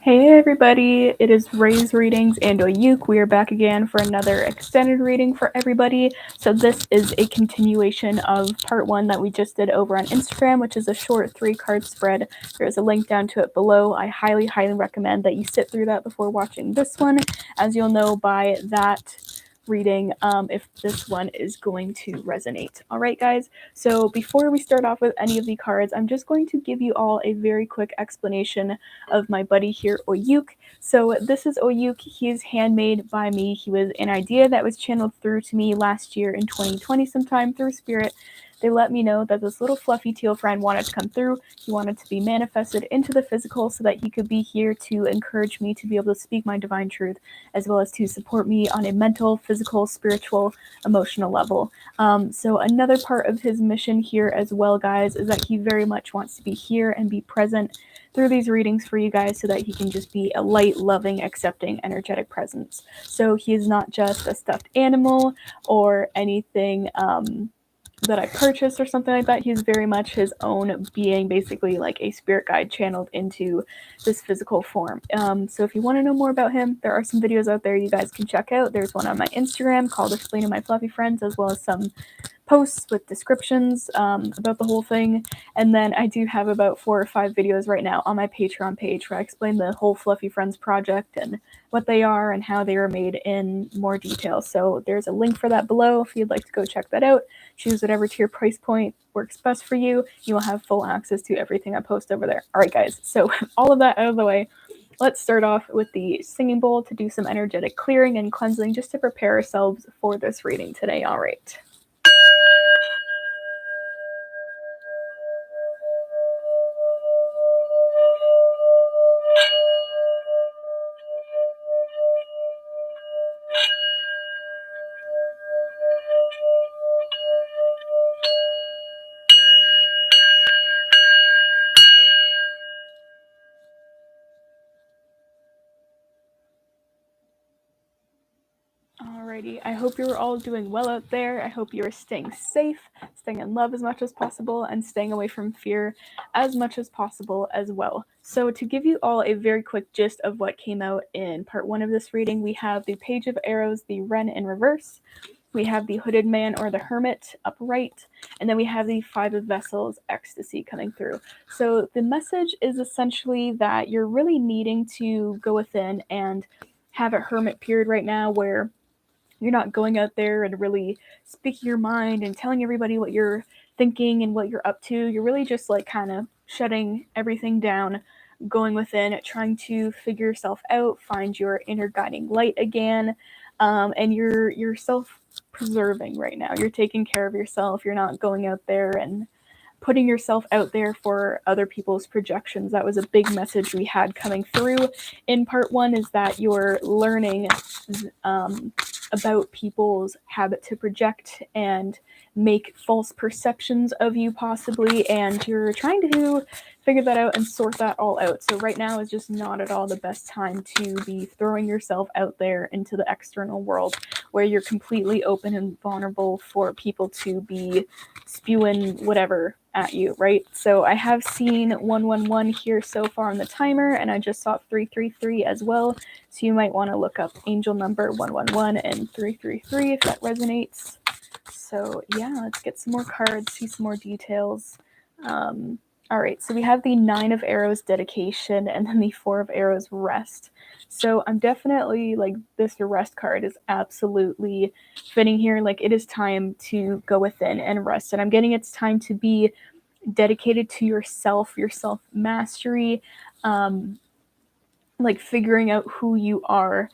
Hey everybody, it is Ray's Readings and Oyuk. We are back again for another extended reading for everybody. So this is a continuation of part 1 that we just did over on Instagram, which is a short 3-card spread. There's a link down to it below. I highly recommend that you sit through that before watching this one, as you'll know by that reading if this one is going to resonate. Alright guys, so before we start off with any of the cards, I'm just going to give you all a very quick explanation of my buddy here, Oyuk. So this is Oyuk. He is handmade by me. He was an idea that was channeled through to me last year in 2020 sometime through Spirit. They let me know that this little fluffy teal friend wanted to come through. He wanted to be manifested into the physical so that he could be here to encourage me to be able to speak my divine truth, as well as to support me on a mental, physical, spiritual, emotional level. So another part of his mission here as well, guys, is that he very much wants to be here and be present through these readings for you guys so that he can just be a light, loving, accepting, energetic presence. So he is not just a stuffed animal or anything that I purchased or something like that. He's very much his own being, basically like a spirit guide channeled into this physical form. So if you want to know more about him, there are some videos out there you guys can check out. There's one on my Instagram called Explaining My Fluffy Friends, as well as some posts with descriptions about the whole thing. And then I do have about 4 or 5 videos right now on my Patreon page where I explain the whole Fluffy Friends project and what they are and how they were made in more detail. So there's a link for that below if you'd like to go check that out. Choose whatever tier price point works best for you. You will have full access to everything I post over there. All right, guys. So all of that out of the way, let's start off with the singing bowl to do some energetic clearing and cleansing just to prepare ourselves for this reading today. All right. Alrighty, I hope you're all doing well out there. I hope you're staying safe, staying in love as much as possible, and staying away from fear as much as possible as well. So to give you all a very quick gist of what came out in part 1 of this reading, we have the Page of Arrows, the Wren in reverse, we have the Hooded Man or the Hermit upright, and then we have the Five of Vessels, Ecstasy, coming through. So the message is essentially that you're really needing to go within and have a hermit period right now where you're not going out there and really speaking your mind and telling everybody what you're thinking and what you're up to. You're really just like kind of shutting everything down, going within, trying to figure yourself out, find your inner guiding light again. And you're self-preserving right now. You're taking care of yourself. You're not going out there and putting yourself out there for other people's projections. That was a big message we had coming through in part 1, is that you're learning about people's habit to project and make false perceptions of you possibly, and you're trying to figure that out and sort that all out. So right now is just not at all the best time to be throwing yourself out there into the external world where you're completely open and vulnerable for people to be spewing whatever at you, right? So I have seen 111 here so far on the timer, and I just saw 333 as well. So you might want to look up angel number 111 and 333 if that resonates. So yeah, let's get some more cards, see some more details. All right, so we have the 9 of Arrows, Dedication, and then the 4 of Arrows, Rest. So I'm definitely like, this rest card is absolutely fitting here. Like, it is time to go within and rest, and I'm getting it's time to be dedicated to yourself, your self mastery, like figuring out who you are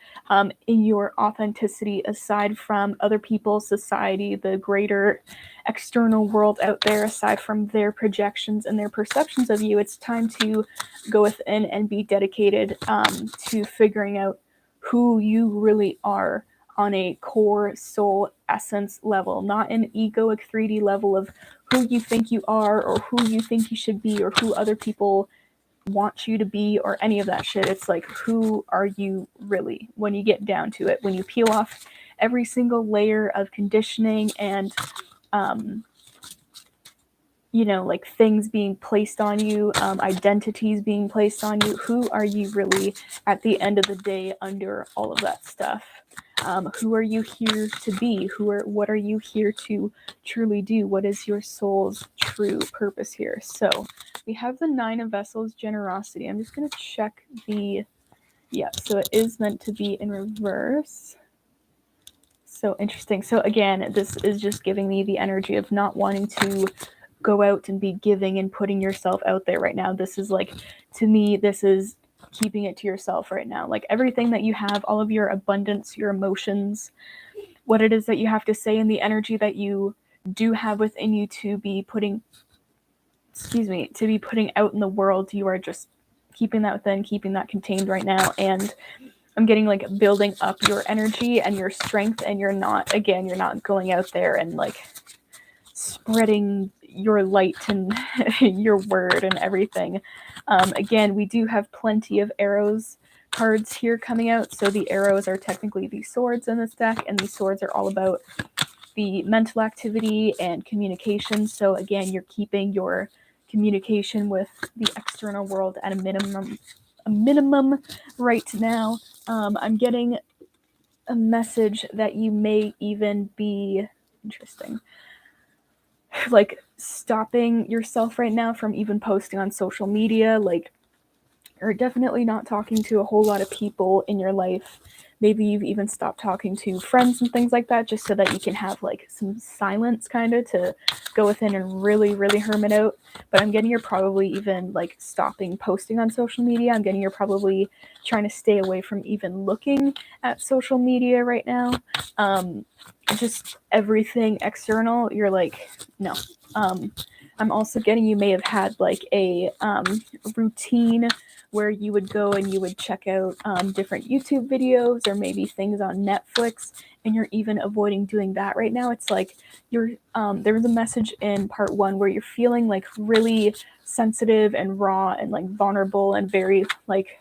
in your authenticity, aside from other people, society, the greater external world out there, aside from their projections and their perceptions of you. It's time to go within and be dedicated to figuring out who you really are on a core soul essence level, not an egoic 3D level of who you think you are or who you think you should be or who other people want you to be or any of that shit. It's like, who are you really when you get down to it, when you peel off every single layer of conditioning and like things being placed on you, identities being placed on you. Who are you really at the end of the day under all of that stuff? Who are you here to be? What are you here to truly do? What is your soul's true purpose here? So we have the 9 of Vessels, generosity. I'm just going to check so it is meant to be in reverse. So interesting. So again, this is just giving me the energy of not wanting to go out and be giving and putting yourself out there right now. This is like, to me, this is keeping it to yourself right now. Like everything that you have, all of your abundance, your emotions, what it is that you have to say, and the energy that you do have within you to be putting out in the world, you are just keeping that within, keeping that contained right now. And I'm getting like building up your energy and your strength, and you're not going out there and like spreading your light and your word and everything. Again, we do have plenty of arrows cards here coming out. So the arrows are technically the swords in this deck, and these swords are all about the mental activity and communication. So again, you're keeping your communication with the external world at a minimum right now. I'm getting a message that you may even be interesting, like stopping yourself right now from even posting on social media, like, or definitely not talking to a whole lot of people in your life. Maybe you've even stopped talking to friends and things like that, just so that you can have like some silence kind of to go within and really, really hermit out. But I'm getting you're probably even like stopping posting on social media. I'm getting you're probably trying to stay away from even looking at social media right now. Just everything external, you're like, no. I'm also getting you may have had like a routine where you would go and you would check out different YouTube videos or maybe things on Netflix, and you're even avoiding doing that right now. It's like you're there was a message in part 1 where you're feeling like really sensitive and raw and like vulnerable and very like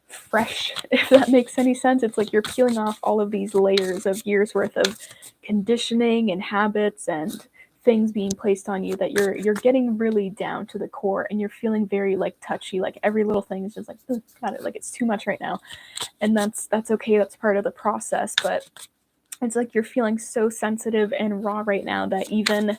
fresh, if that makes any sense. It's like you're peeling off all of these layers of years worth of conditioning and habits and things being placed on you, that you're getting really down to the core, and you're feeling very like touchy, like every little thing is just like, got it, like it's too much right now. And that's okay, that's part of the process. But it's like you're feeling so sensitive and raw right now that even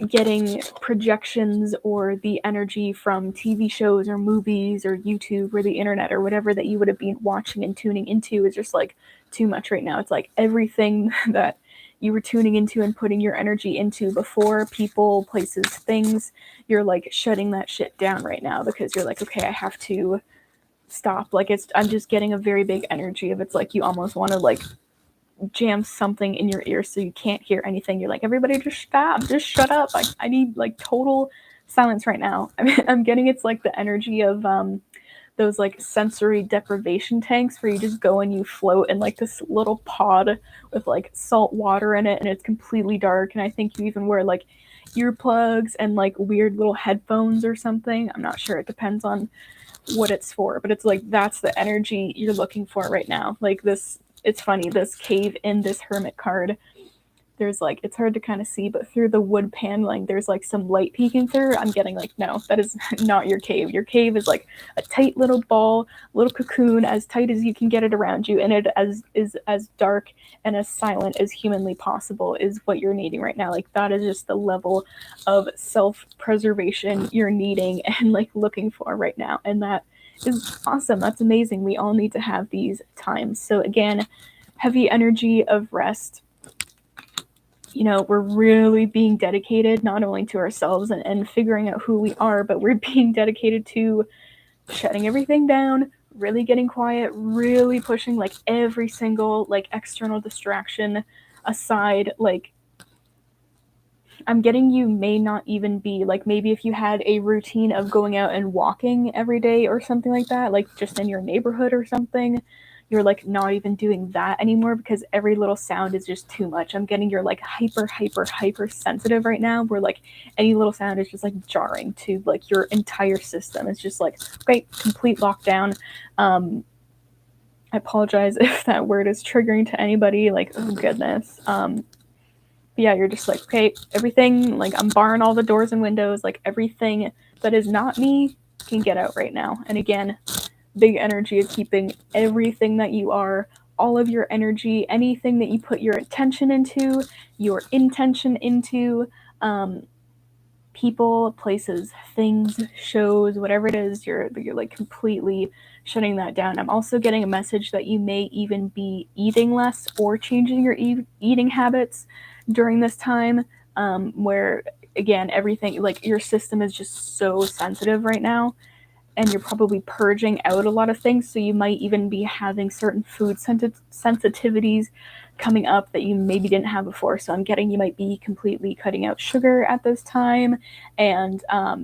getting projections or the energy from TV shows or movies or YouTube or the internet or whatever that you would have been watching and tuning into is just like too much right now. It's like everything that you were tuning into and putting your energy into before, people, places, things, you're like shutting that shit down right now because you're like, okay, I have to stop. Like I'm just getting a very big energy of, it's like you almost want to like jam something in your ear so you can't hear anything. You're like, everybody just stop, just shut up. I need like total silence right now. I mean, I'm getting, it's like the energy of those like sensory deprivation tanks where you just go and you float in like this little pod with like salt water in it, and it's completely dark, and I think you even wear like earplugs and like weird little headphones or something. I'm not sure, it depends on what it's for, but it's like that's the energy you're looking for right now. Like this, it's funny, this cave in this hermit card, there's like, it's hard to kind of see, but through the wood paneling, there's like some light peeking through. I'm getting like, no, that is not your cave. Your cave is like a tight little ball, little cocoon, as tight as you can get it around you, and it is as dark and as silent as humanly possible is what you're needing right now. Like that is just the level of self-preservation you're needing and like looking for right now, and that is awesome. That's amazing. We all need to have these times. So again, heavy energy of rest. You know, we're really being dedicated not only to ourselves and figuring out who we are, but we're being dedicated to shutting everything down, really getting quiet, really pushing like every single like external distraction aside. Like I'm getting you may not even be like, maybe if you had a routine of going out and walking every day or something like that, like just in your neighborhood or something, you're like not even doing that anymore because every little sound is just too much. I'm getting you're like hyper sensitive right now, where like any little sound is just like jarring to like your entire system. It's just like, okay, complete lockdown. I apologize if that word is triggering to anybody, like, oh goodness. yeah, you're just like, okay, everything, like I'm barring all the doors and windows, like everything that is not me can get out right now. And again, big energy of keeping everything that you are, all of your energy, anything that you put your attention into, your intention into, um, people, places, things, shows, whatever it is, you're like completely shutting that down. I'm also getting a message that you may even be eating less or changing your eating habits during this time, where again everything like your system is just so sensitive right now, and you're probably purging out a lot of things. So you might even be having certain food sensitivities coming up that you maybe didn't have before. So I'm getting you might be completely cutting out sugar at this time, and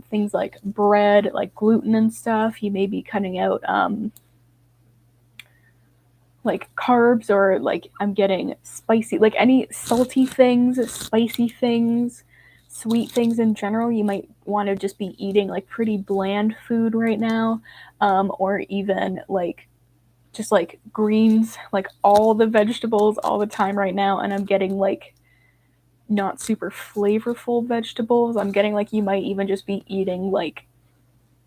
things like bread, like gluten and stuff. You may be cutting out like carbs, or like I'm getting spicy, like any salty things, spicy things, sweet things in general. You might want to just be eating like pretty bland food right now, or even like just like greens, like all the vegetables all the time right now. And I'm getting like not super flavorful vegetables. I'm getting like you might even just be eating like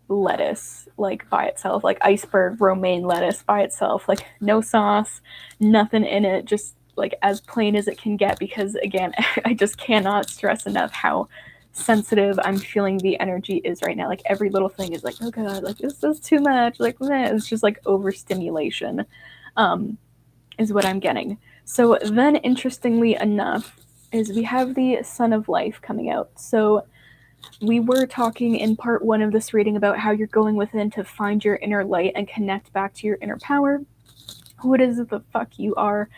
lettuce like by itself, like iceberg romaine lettuce by itself, like no sauce, nothing in it, just like as plain as it can get. Because again, I just cannot stress enough how sensitive I'm feeling the energy is right now. Like every little thing is like, oh god, like this is too much, like it's just like overstimulation, is what I'm getting. So then interestingly enough is we have the Sun of Life coming out. So we were talking in part one of this reading about how you're going within to find your inner light and connect back to your inner power, who it is that the fuck you are,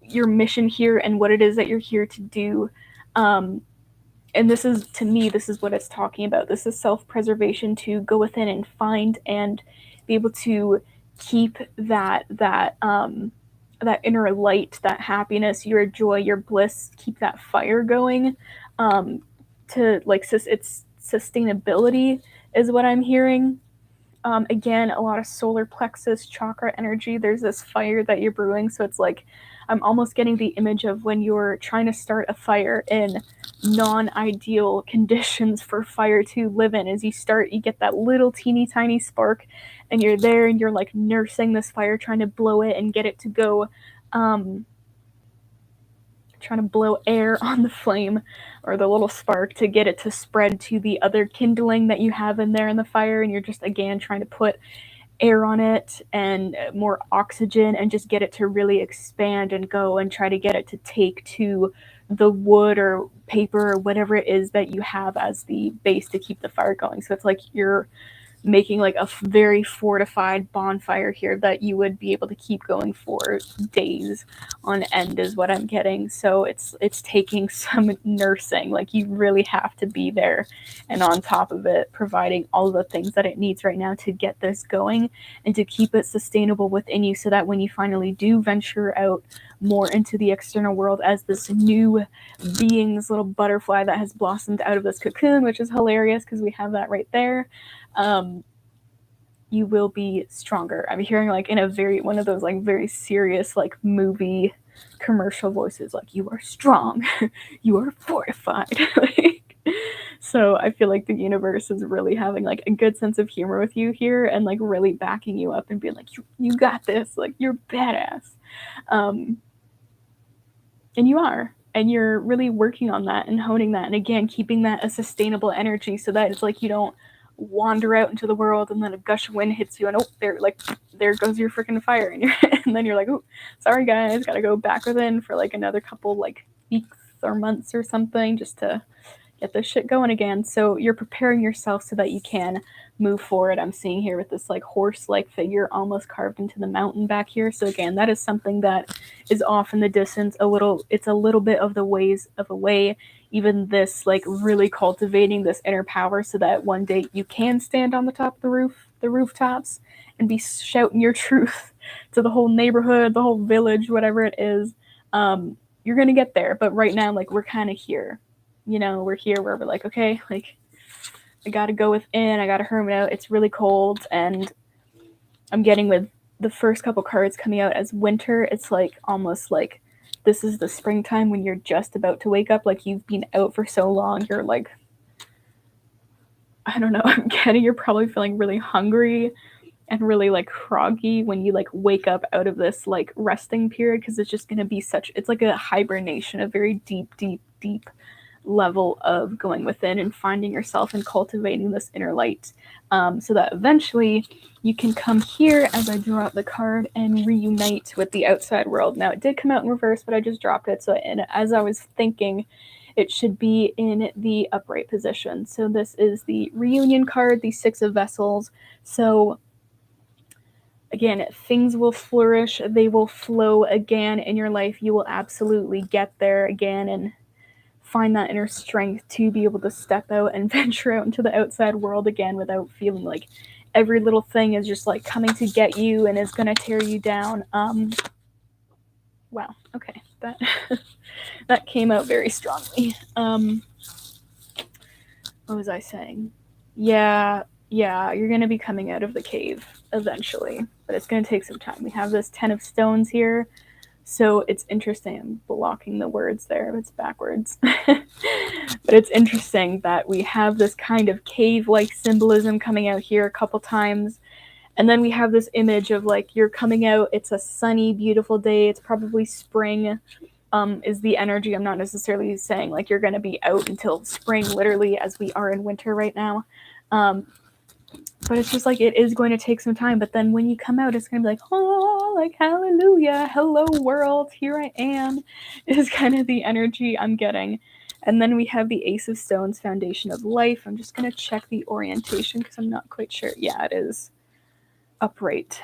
your mission here, and what it is that you're here to do. And this is, to me, this is what it's talking about. This is self-preservation, to go within and find and be able to keep that inner light, that happiness, your joy, your bliss, keep that fire going. To like it's sustainability is what I'm hearing. Again, a lot of solar plexus chakra energy. There's this fire that you're brewing, so it's like I'm almost getting the image of when you're trying to start a fire in non-ideal conditions for fire to live in. As you get that little teeny tiny spark, and you're there and you're like nursing this fire, trying to blow it and get it to go, trying to blow air on the flame or the little spark to get it to spread to the other kindling that you have in there in the fire. And you're just again trying to put air on it and more oxygen and just get it to really expand and go, and try to get it to take to the wood or paper or whatever it is that you have as the base to keep the fire going. So it's like you're making like a very fortified bonfire here that you would be able to keep going for days on end is what I'm getting. So it's taking some nursing. Like you really have to be there and on top of it, providing all the things that it needs right now to get this going and to keep it sustainable within you, so that when you finally do venture out more into the external world as this new being, this little butterfly that has blossomed out of this cocoon, which is hilarious because we have that right there. You will be stronger. I'm hearing like in a very one of those like very serious like movie commercial voices, like you are strong, you are fortified. Like, so I feel like the universe is really having like a good sense of humor with you here, and like really backing you up and being like, you got this, like you're badass. Um, and you are. And you're really working on that and honing that. And again, keeping that a sustainable energy, so that it's like you don't wander out into the world and then a gush of wind hits you and there goes your freaking fire, and then you're like, oh, sorry guys, gotta go back within for like another couple like weeks or months or something just to get this shit going again. So you're preparing yourself so that you can move forward. I'm seeing here with this like horse-like figure almost carved into the mountain back here. So again, that is something that is off in the distance a little. It's a little bit of the ways of away. Even this like really cultivating this inner power, so that one day you can stand on the top of the rooftops, and be shouting your truth to the whole neighborhood, the whole village, whatever it is. You're gonna get there, but right now, like we're kind of here. We're here where we're like, okay, like I gotta go within, I gotta hermit out. It's really cold, and I'm getting with the first couple cards coming out as winter. It's like almost like this is the springtime when you're just about to wake up, like you've been out for so long, you're like, I don't know, I'm getting, you're probably feeling really hungry and really like groggy when you like wake up out of this like resting period, because it's just going to be such, it's like a hibernation, a very deep level of going within and finding yourself and cultivating this inner light, so that eventually you can come here as I draw out the card and reunite with the outside world. Now it did come out in reverse, but I just dropped it, so and as I was thinking, it should be in the upright position. So this is the reunion card, the Six of Vessels. So again, things will flourish, they will flow again in your life. You will absolutely get there again and find that inner strength to be able to step out and venture out into the outside world again without feeling like every little thing is just like coming to get you and is going to tear you down. Wow, okay, that that came out very strongly. What was I saying? Yeah, you're going to be coming out of the cave eventually, but it's going to take some time. We have this 10 of stones here, so it's interesting. I'm blocking the words there, it's backwards. But it's interesting that we have this kind of cave-like symbolism coming out here a couple times, and then we have this image of like you're coming out, it's a sunny, beautiful day, it's probably spring, is the energy. I'm not necessarily saying like you're going to be out until spring, literally, as we are in winter right now. But it's just like it is going to take some time. But then when you come out, it's going to be like, oh, like hallelujah, hello world, here I am, is kind of the energy I'm getting. And then we have the Ace of Stones, Foundation of Life. I'm just going to check the orientation because I'm not quite sure. Yeah, it is upright.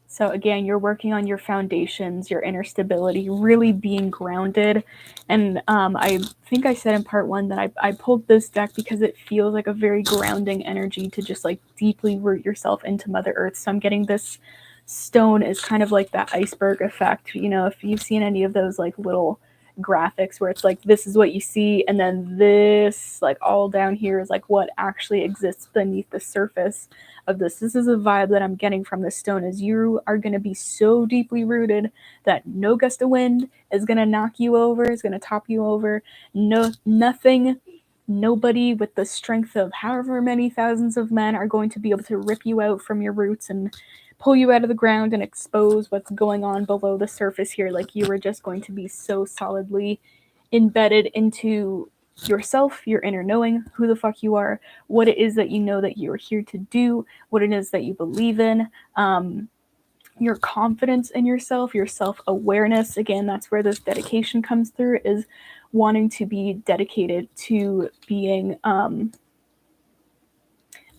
So again, you're working on your foundations, your inner stability, really being grounded. And I think I said in part one that I pulled this deck because it feels like a very grounding energy to just like deeply root yourself into Mother Earth. So I'm getting this stone is kind of like that iceberg effect. You know, if you've seen any of those like little graphics where it's like this is what you see, and then this like all down here is like what actually exists beneath the surface of this. This is a vibe that I'm getting from this stone, is you are going to be so deeply rooted that no gust of wind is going to knock you over, is going to top you over. Nothing, nobody with the strength of however many thousands of men are going to be able to rip you out from your roots and pull you out of the ground and expose what's going on below the surface here. Like you are just going to be so solidly embedded into yourself, your inner knowing, who the fuck you are, what it is that you know that you're here to do, what it is that you believe in, your confidence in yourself, your self-awareness. Again, that's where this dedication comes through, is wanting to be dedicated to being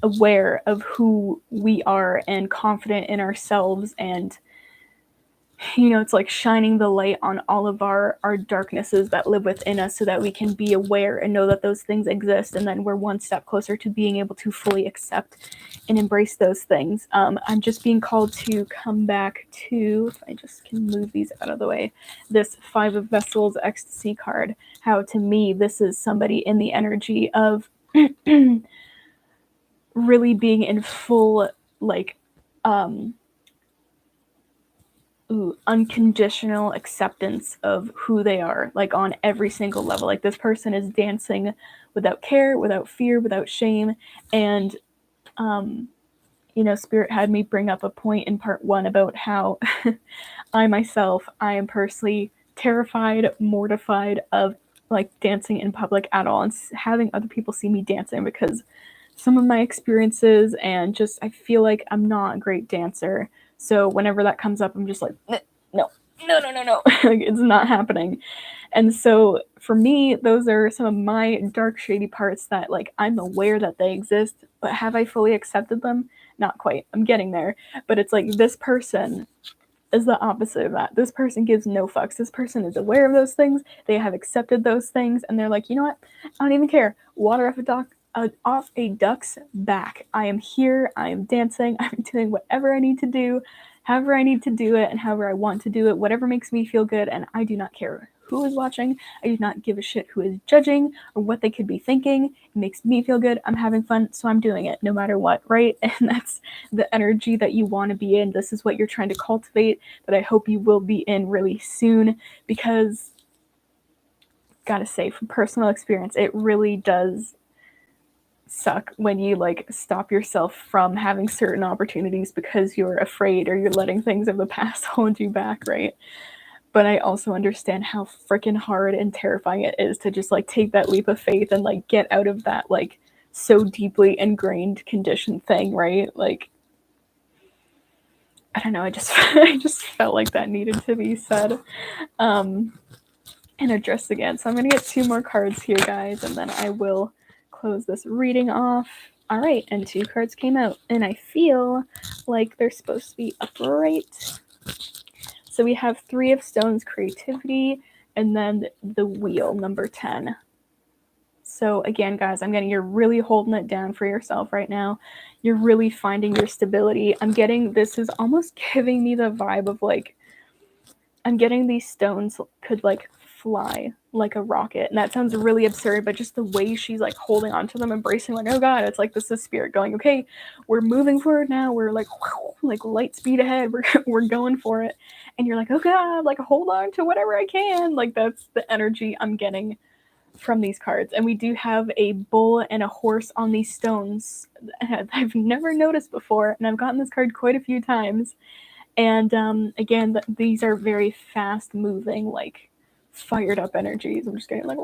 aware of who we are and confident in ourselves. And you know, it's like shining the light on all of our darknesses that live within us so that we can be aware and know that those things exist, and then we're one step closer to being able to fully accept and embrace those things. I'm just being called to come back to, if I just can move these out of the way, this Five of Vessels Ecstasy card. How to me this is somebody in the energy of really being in full like unconditional acceptance of who they are, like on every single level. Like this person is dancing without care, without fear, without shame. And you know, Spirit had me bring up a point in part one about how I am personally terrified, mortified of like dancing in public at all and having other people see me dancing, because some of my experiences and just I feel like I'm not a great dancer. So whenever that comes up, I'm just like, no. Like it's not happening. And so for me, those are some of my dark, shady parts that like I'm aware that they exist, but have I fully accepted them? Not quite. I'm getting there. But it's like this person is the opposite of that. This person gives no fucks. This person is aware of those things. They have accepted those things, and they're like, you know what? I don't even care. Water off a duck's back. I am here. I am dancing. I'm doing whatever I need to do, however I need to do it, and however I want to do it, whatever makes me feel good, and I do not care who is watching. I do not give a shit who is judging or what they could be thinking. It makes me feel good. I'm having fun, so I'm doing it no matter what, right? And that's the energy that you want to be in. This is what you're trying to cultivate, that I hope you will be in really soon, because gotta say, from personal experience, it really does suck when you like stop yourself from having certain opportunities because you're afraid or you're letting things of the past hold you back, right? But I also understand how freaking hard and terrifying it is to just like take that leap of faith and like get out of that like so deeply ingrained conditioned thing, right? Like, I don't know, I just I just felt like that needed to be said and addressed again. So I'm gonna get 2 more cards here, guys, and then I will close this reading off. All right, and 2 cards came out, and I feel like they're supposed to be upright. So we have 3 of Stones, creativity, and then the wheel, number 10. So again, guys, I'm getting, you're really holding it down for yourself right now. You're really finding your stability. I'm getting, this is almost giving me the vibe of like, I'm getting these stones could like fly like a rocket. And that sounds really absurd, but just the way she's like holding on to them, embracing, like, oh God, it's like this is spirit going, okay, we're moving forward now. We're like, whew, like light speed ahead. We're going for it. And you're like, oh God, like hold on to whatever I can. Like that's the energy I'm getting from these cards. And we do have a bull and a horse on these stones that I've never noticed before. And I've gotten this card quite a few times. And again, these are very fast moving, like fired up energies. I'm just getting like,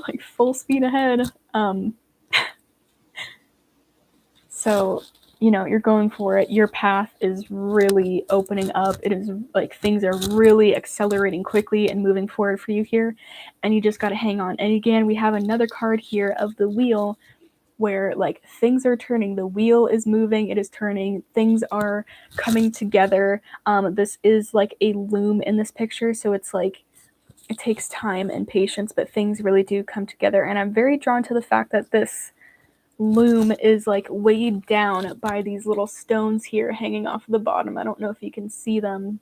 like full speed ahead. So, you know, you're going for it. Your path is really opening up. It is like things are really accelerating quickly and moving forward for you here. And you just got to hang on. And again, we have another card here of the wheel, where like things are turning, the wheel is moving, it is turning, things are coming together. This is like a loom in this picture, so it's like it takes time and patience, but things really do come together. And I'm very drawn to the fact that this loom is like weighed down by these little stones here hanging off the bottom. I don't know if you can see them,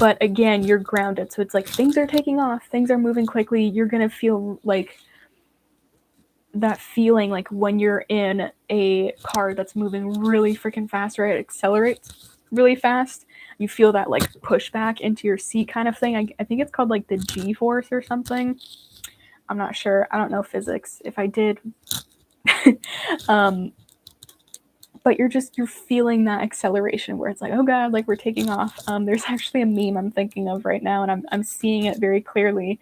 but again, you're grounded, so it's like things are taking off, things are moving quickly. You're gonna feel like that feeling like when you're in a car that's moving really freaking fast, right? It accelerates really fast. You feel that like pushback into your seat kind of thing. I think it's called like the G force or something. I'm not sure. I don't know physics. If I did, but you're feeling that acceleration where it's like, oh God, like we're taking off. There's actually a meme I'm thinking of right now, and I'm seeing it very clearly.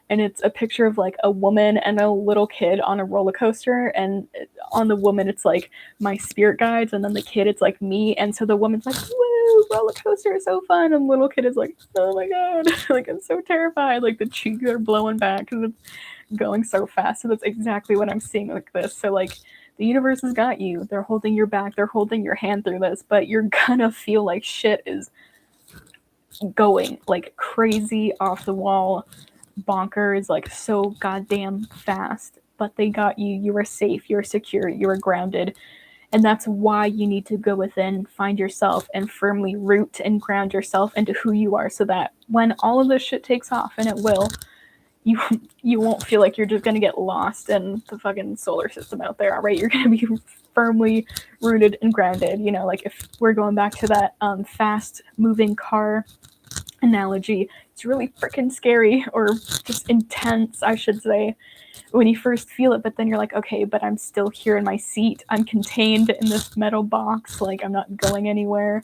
And it's a picture of like a woman and a little kid on a roller coaster, and on the woman it's like my spirit guides, and then the kid it's like me. And so the woman's like, woo, roller coaster is so fun, and the little kid is like, oh my God, like I'm so terrified, like the cheeks are blowing back because it's going so fast. So that's exactly what I'm seeing like this. So like the universe has got you, they're holding your back, they're holding your hand through this, but you're gonna feel like shit is going like crazy off the wall, bonkers, like so goddamn fast. But they got you. You are safe. You're secure. You are grounded. And that's why you need to go within, find yourself, and firmly root and ground yourself into who you are, so that when all of this shit takes off, and it will, you won't feel like you're just gonna get lost in the fucking solar system out there, all right? You're gonna be firmly rooted and grounded. You know, like if we're going back to that fast moving car analogy, it's really freaking scary, or just intense, I should say, when you first feel it, but then you're like, okay, but I'm still here in my seat. I'm contained in this metal box, like I'm not going anywhere.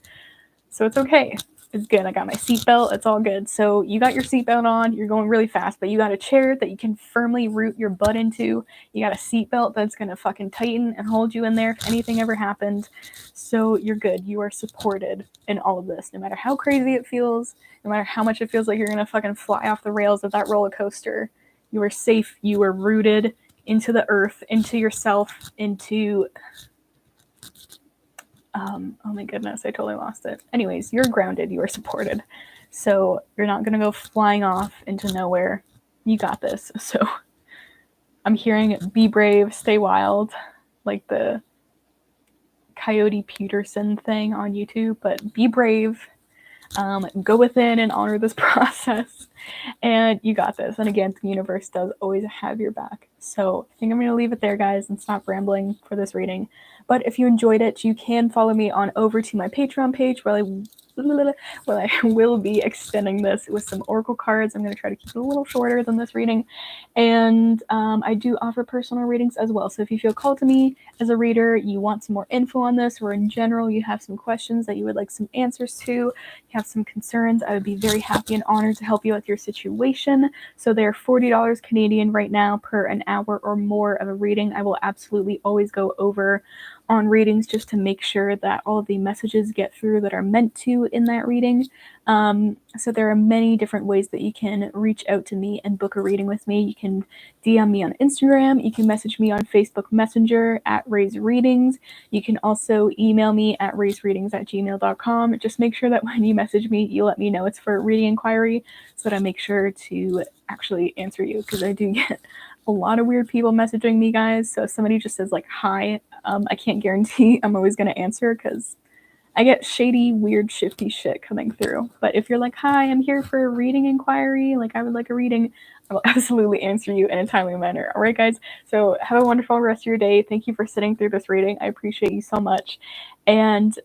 So it's okay. It's good. I got my seatbelt. It's all good. So you got your seatbelt on. You're going really fast, but you got a chair that you can firmly root your butt into. You got a seatbelt that's going to fucking tighten and hold you in there if anything ever happened. So you're good. You are supported in all of this, no matter how crazy it feels, no matter how much it feels like you're going to fucking fly off the rails of that roller coaster. You are safe. You are rooted into the earth, into yourself, into... oh my goodness, I totally lost it. Anyways, you're grounded, you are supported. So you're not going to go flying off into nowhere. You got this. So I'm hearing be brave, stay wild, like the Coyote Peterson thing on YouTube, but be brave. Go within and honor this process. And you got this. And again, the universe does always have your back. So I think I'm going to leave it there, guys, and stop rambling for this reading. But if you enjoyed it, you can follow me on over to my Patreon page where I will be extending this with some oracle cards. I'm going to try to keep it a little shorter than this reading. And I do offer personal readings as well. So if you feel called to me as a reader, you want some more info on this, or in general you have some questions that you would like some answers to, you have some concerns, I would be very happy and honored to help you with your situation. So they're $40 Canadian right now per an hour or more of a reading. I will absolutely always go over on readings just to make sure that all of the messages get through that are meant to in that reading. So there are many different ways that you can reach out to me and book a reading with me. You can DM me on Instagram. You can message me on Facebook Messenger at Raise Readings. You can also email me at raisereadings@gmail.com. Just make sure that when you message me, you let me know it's for a reading inquiry so that I make sure to actually answer you, because I do get a lot of weird people messaging me, guys. So if somebody just says like hi, I can't guarantee I'm always going to answer, because I get shady, weird, shifty shit coming through. But if you're like, hi, I'm here for a reading inquiry, like I would like a reading, I will absolutely answer you in a timely manner. All right, guys? So have a wonderful rest of your day. Thank you for sitting through this reading. I appreciate you so much. And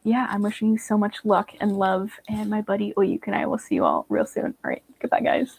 yeah, I'm wishing you so much luck and love. And my buddy Oyuk and I will see you all real soon. All right, goodbye, guys.